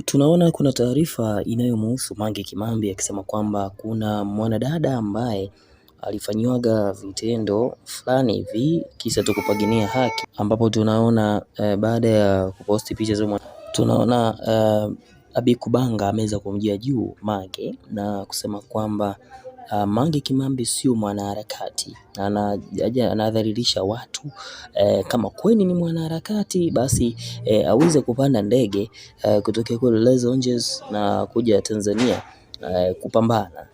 Tunaona kuna taarifa inayomhusu Mange Kimambi akisema kwamba kuna mwanadada ambaye alifanyiwaga vitendo fulani hivi kisa tu kupigania haki, ambapo tunaona baada ya kuposti picha za tunaona Abi Kubanga ameweza kumjia juu Mange na kusema kwamba Mange Kimambi sio mwanaharakati, anadhalilisha watu. Kama kweli ni mwanaharakati basi aweze kupanda ndege kutokea kule Los Angeles na kuja Tanzania kupambana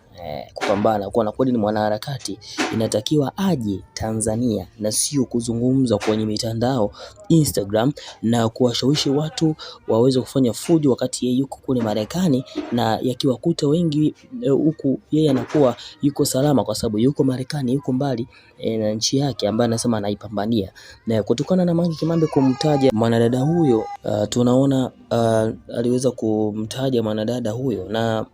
kuwa na kweli ni mwanaharakati, inatakiwa aje Tanzania na sio kuzungumza kwenye mitandao Instagram na kuwashawishi watu waweze kufanya fujo wakati yeye yuko kule Marekani, na yakiwakuta wengi huku yeye anakuwa yuko salama kwa sababu yuko Marekani, yuko mbali na nchi yake ambayo anasema anaipambania. Na kutokana na Mange Kimambi kumtaja mwanadada huyo, tunaona aliweza kumtaja mwanadada huyo, na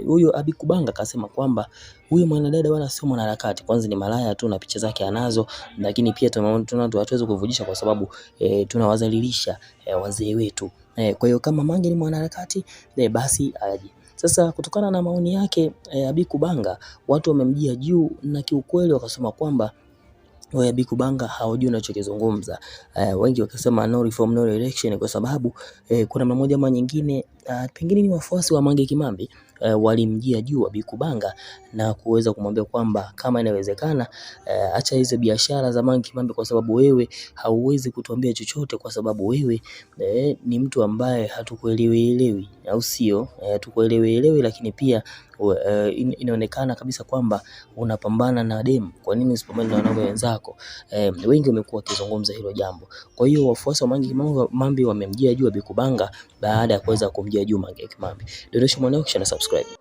huyo Abi Kubanga akasema kwamba huyo mwanadada wala sio mwanaharakati, kwanza ni malaya tu na picha zake anazo, lakini pia tunaona hatuwezi kuvujisha kwa sababu tunawazalilisha wazee wetu. Kwa hiyo kama Mange ni mwanaharakati basi aje. Sasa kutokana na maoni yake Abi Kubanga, watu wamemjia juu na kiukweli wakasema kwamba Abi Kubanga hawajui anachokizungumza. Wengi wakisema no reform no election, kwa sababu kuna mmoja ama nyingine pengine ni wafuasi wa Mange Kimambi walimjia juu Abi Kubanga na kuweza kumwambia kwamba kama inawezekana acha hizo biashara za Mange Kimambi, kwa sababu wewe hauwezi kutuambia chochote, kwa sababu wewe ni mtu ambaye hatukuelewi, au sio? Hatukuelewi, lakini pia inaonekana kabisa kwamba unapambana na demu. Kwa nini usipambane na wanaume wenzako? Wengi wamekuwa wakizungumza hilo jambo. Kwa hiyo wafuasi wa Mange Kimambi wamemjia juu Abi Kubanga baada ya kuweza kumjia juu Mange Kimambi. Dondosha mwanao kisha na subscribe.